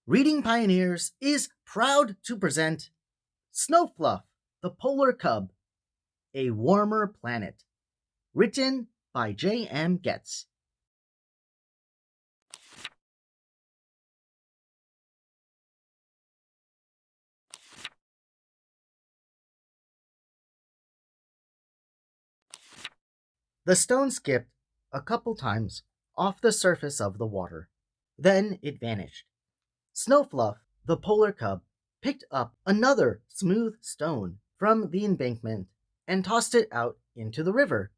Reading Pioneers is proud to present Snofluff the Polar Cub, A Warmer Planet, written by J.M. Getz. The stone skipped a couple times off the surface of the water. Then it vanished. Snofluff, the polar cub, picked up another smooth stone from the embankment and tossed it out into the river.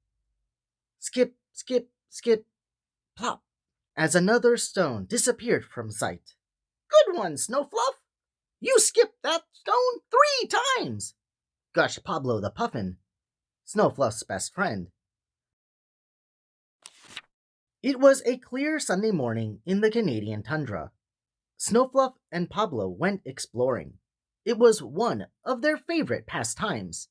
Skip, skip, skip, plop, as another stone disappeared from sight. Good one, Snowfluff! You skipped that stone 3 times! Gushed Pablo the Puffin, Snowfluff's best friend. It was a clear Sunday morning in the Canadian tundra. Snowfluff and Pablo went exploring. It was one of their favorite pastimes.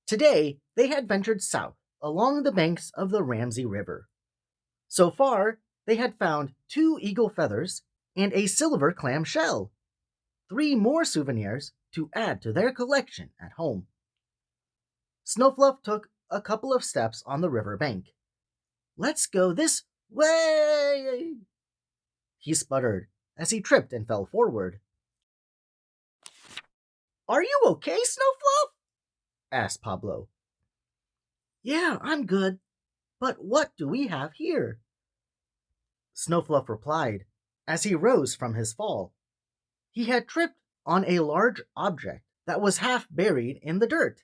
Today, they had ventured south along the banks of the Ramsey River. So far, they had found 2 eagle feathers and a silver clam shell. 3 more souvenirs to add to their collection at home. Snowfluff took a couple of steps on the river bank. Let's go this way, he sputtered as he tripped and fell forward. Are you okay, Snowfluff? Asked Pablo. Yeah, I'm good. But what do we have here? Snowfluff replied as he rose from his fall. He had tripped on a large object that was half buried in the dirt.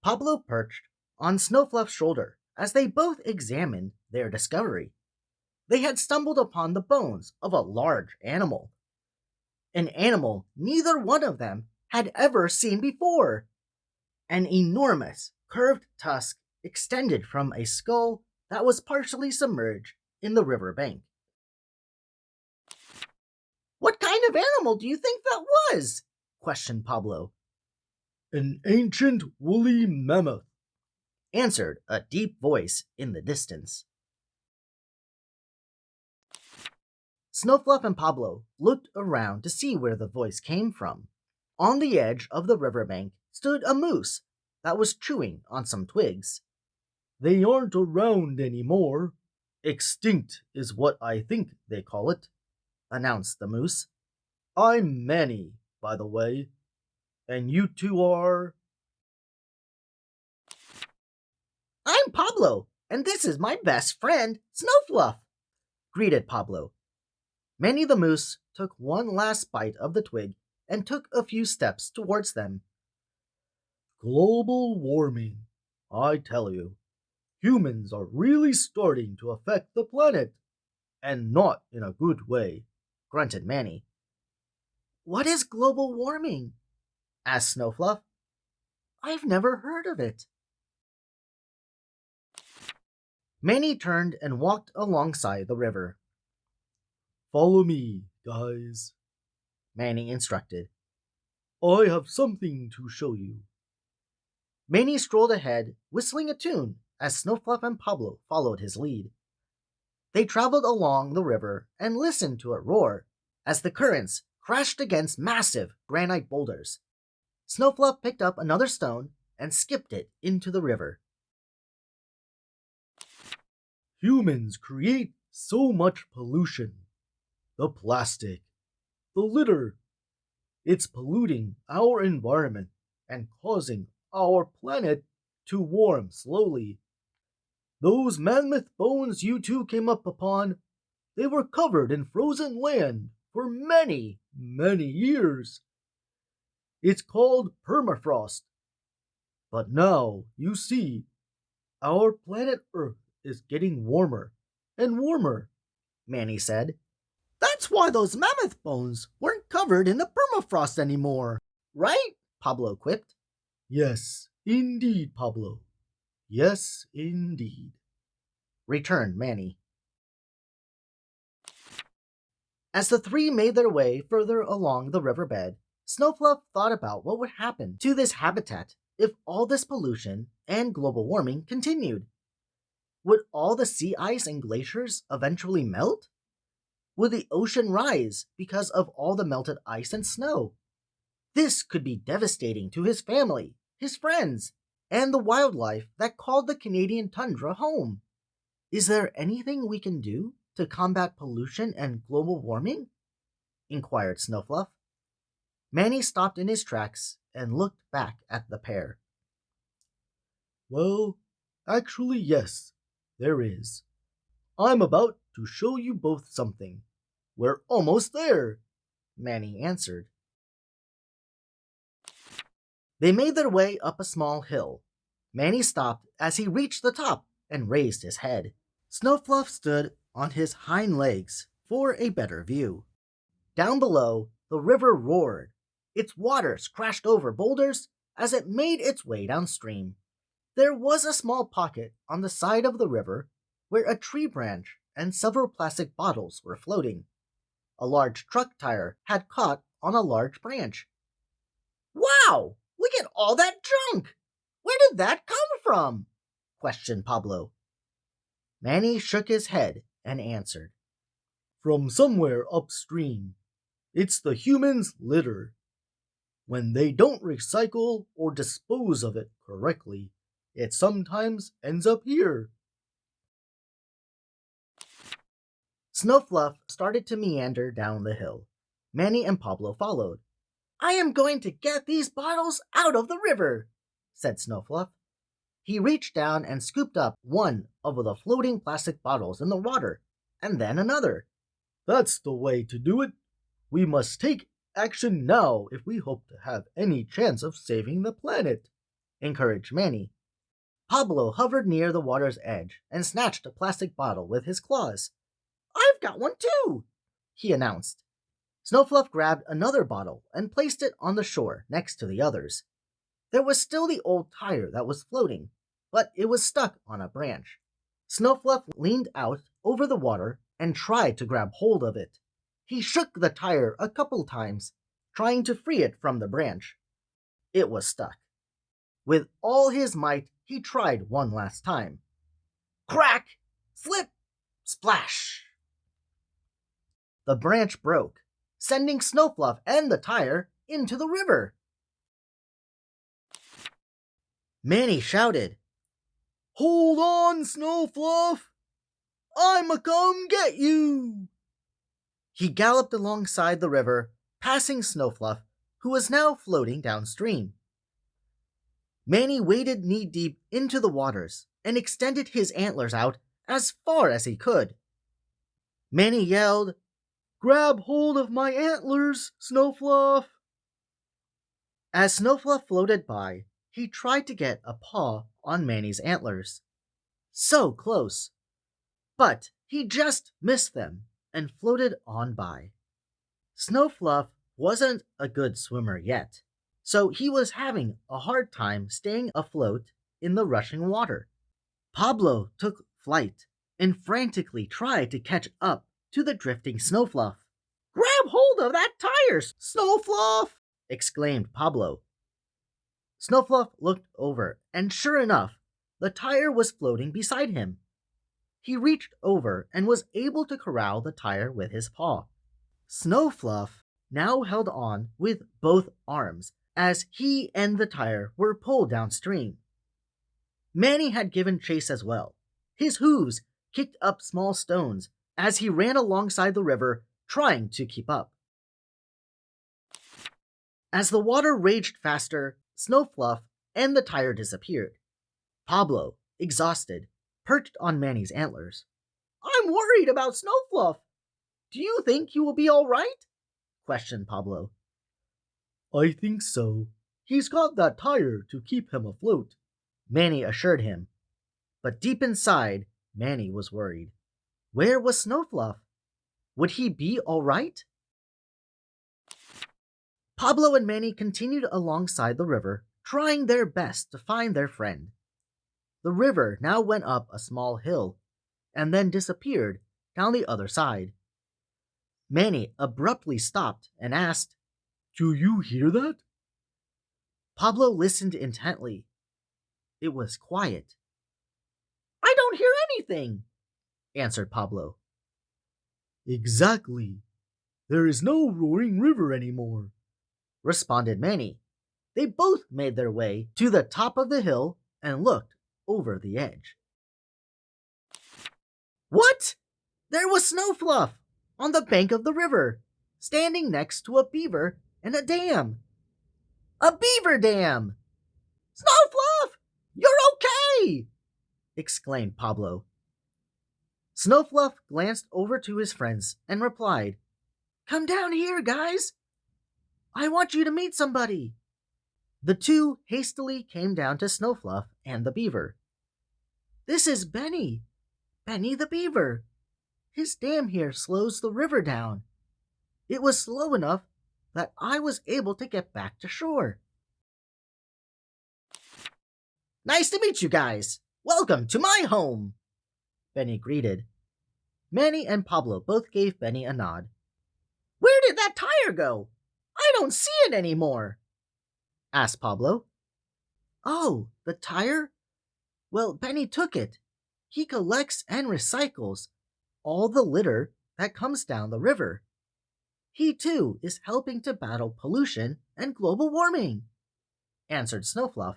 Pablo perched on Snowfluff's shoulder as they both examined their discovery. They had stumbled upon the bones of a large animal. An animal neither one of them had ever seen before. An enormous, curved tusk extended from a skull that was partially submerged in the river bank. What kind of animal do you think that was? Questioned Pablo. An ancient woolly mammoth, answered a deep voice in the distance. Snowfluff and Pablo looked around to see where the voice came from. On the edge of the riverbank stood a moose that was chewing on some twigs. They aren't around anymore. Extinct is what I think they call it, announced the moose. I'm Manny, by the way. And you two are... I'm Pablo, and this is my best friend, Snowfluff, greeted Pablo. Manny the moose took one last bite of the twig and took a few steps towards them. Global warming, I tell you. Humans are really starting to affect the planet, and not in a good way, grunted Manny. What is global warming? Asked Snowfluff. I've never heard of it. Manny turned and walked alongside the river. Follow me, guys, Manny instructed. I have something to show you. Manny strolled ahead, whistling a tune as Snowfluff and Pablo followed his lead. They traveled along the river and listened to it roar as the currents crashed against massive granite boulders. Snowfluff picked up another stone and skipped it into the river. Humans create so much pollution. The plastic, the litter. It's polluting our environment and causing our planet to warm slowly. Those mammoth bones you two came up upon, they were covered in frozen land for many, many years. It's called permafrost. But now, you see, our planet Earth is getting warmer and warmer, Manny said. That's why those mammoth bones weren't covered in the permafrost anymore, right? Pablo quipped. Yes, indeed, Pablo. Yes, indeed, returned Manny. As the 3 made their way further along the riverbed, Snowfluff thought about what would happen to this habitat if all this pollution and global warming continued. Would all the sea ice and glaciers eventually melt? Would the ocean rise because of all the melted ice and snow? This could be devastating to his family, his friends, and the wildlife that called the Canadian tundra home. Is there anything we can do to combat pollution and global warming? Inquired Snowfluff. Manny stopped in his tracks and looked back at the pair. Well, actually, yes, there is. I'm about to show you both something. We're almost there, Manny answered. They made their way up a small hill. Manny stopped as he reached the top and raised his head. Snowfluff stood on his hind legs for a better view. Down below, the river roared. Its waters crashed over boulders as it made its way downstream. There was a small pocket on the side of the river where a tree branch and several plastic bottles were floating. A large truck tire had caught on a large branch. Wow! Look at all that junk! Where did that come from? Questioned Pablo. Manny shook his head and answered. From somewhere upstream. It's the humans' litter. When they don't recycle or dispose of it correctly, it sometimes ends up here. Snowfluff started to meander down the hill. Manny and Pablo followed. I am going to get these bottles out of the river, said Snowfluff. He reached down and scooped up one of the floating plastic bottles in the water, and then another. That's the way to do it. We must take action now if we hope to have any chance of saving the planet, encouraged Manny. Pablo hovered near the water's edge and snatched a plastic bottle with his claws. I've got one too, he announced. Snowfluff grabbed another bottle and placed it on the shore next to the others. There was still the old tire that was floating, but it was stuck on a branch. Snowfluff leaned out over the water and tried to grab hold of it. He shook the tire a couple times, trying to free it from the branch. It was stuck. With all his might, he tried one last time. Crack! Slip! Splash! The branch broke, sending Snowfluff and the tire into the river. Manny shouted, Hold on, Snowfluff! I'ma come get you! He galloped alongside the river, passing Snowfluff, who was now floating downstream. Manny waded knee-deep into the waters and extended his antlers out as far as he could. Manny yelled, Grab hold of my antlers, Snowfluff! As Snowfluff floated by, he tried to get a paw on Manny's antlers. So close! But he just missed them and floated on by. Snowfluff wasn't a good swimmer yet, so he was having a hard time staying afloat in the rushing water. Pablo took flight and frantically tried to catch up to the drifting Snowfluff. Grab hold of that tire, Snowfluff! Exclaimed Pablo. Snowfluff looked over, and sure enough, the tire was floating beside him. He reached over and was able to corral the tire with his paw. Snowfluff now held on with both arms as he and the tire were pulled downstream. Manny had given chase as well. His hooves kicked up small stones as he ran alongside the river, trying to keep up. As the water raged faster, Snowfluff and the tire disappeared. Pablo, exhausted, perched on Manny's antlers. I'm worried about Snowfluff. Do you think he will be all right? Questioned Pablo. I think so. He's got that tire to keep him afloat, Manny assured him. But deep inside, Manny was worried. Where was Snowfluff? Would he be all right? Pablo and Manny continued alongside the river, trying their best to find their friend. The river now went up a small hill, and then disappeared down the other side. Manny abruptly stopped and asked, Do you hear that? Pablo listened intently. It was quiet. I don't hear anything, answered Pablo. Exactly. There is no roaring river anymore, responded Manny. They both made their way to the top of the hill and looked over the edge. What? There was Snowfluff on the bank of the river, standing next to a beaver and a dam. A beaver dam! Snowfluff! You're okay! Exclaimed Pablo. Snowfluff glanced over to his friends and replied, Come down here, guys! I want you to meet somebody! The two hastily came down to Snowfluff and the beaver. This is Benny the beaver. His dam here slows the river down. It was slow enough that I was able to get back to shore. Nice to meet you guys. Welcome to my home, Benny greeted. Manny and Pablo both gave Benny a nod. Where did that tire go? I don't see it anymore, asked Pablo. Oh, the tire? Well, Benny took it. He collects and recycles all the litter that comes down the river. He too is helping to battle pollution and global warming, answered Snowfluff.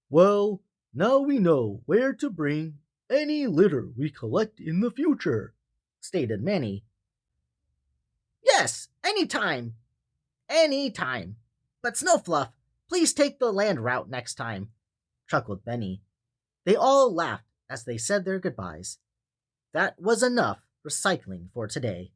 Well, now we know where to bring any litter we collect in the future, stated Manny. Yes, anytime. Anytime. But Snowfluff, please take the land route next time, chuckled Benny. They all laughed as they said their goodbyes. That was enough recycling for today.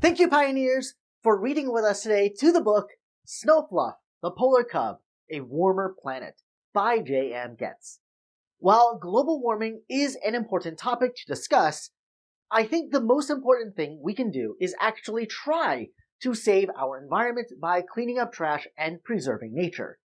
Thank you, Pioneers, for reading with us today to the book Snofluff the Polar Cub, A Warmer Planet by J.M. Getz. While global warming is an important topic to discuss, I think the most important thing we can do is actually try to save our environment by cleaning up trash and preserving nature.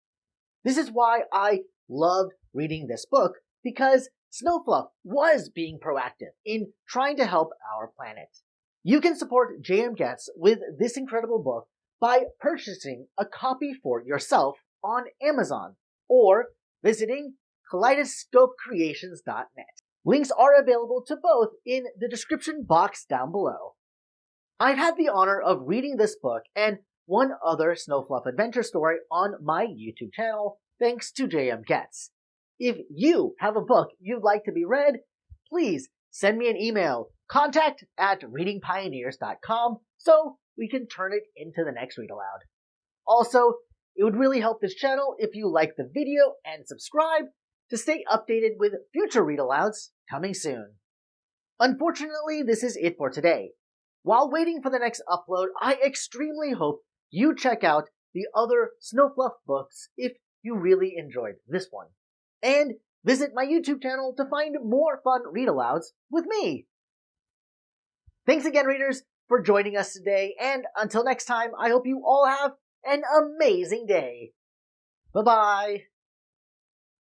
This is why I loved reading this book, because Snofluff was being proactive in trying to help our planet. You can support J.M. Getz with this incredible book by purchasing a copy for yourself on Amazon or visiting kaleidoscopecreations.net. Links are available to both in the description box down below. I've had the honor of reading this book and one other Snofluff adventure story on my YouTube channel, thanks to J.M. Getz. If you have a book you'd like to be read, please send me an email, contact@readingpioneers.com, so we can turn it into the next read aloud. Also, it would really help this channel if you like the video and subscribe to stay updated with future read-alouds coming soon. Unfortunately, this is it for today. While waiting for the next upload, I extremely hope you check out the other Snofluff books if you really enjoyed this one. And visit my YouTube channel to find more fun read-alouds with me. Thanks again, readers, for joining us today, and until next time, I hope you all have an amazing day. Bye-bye.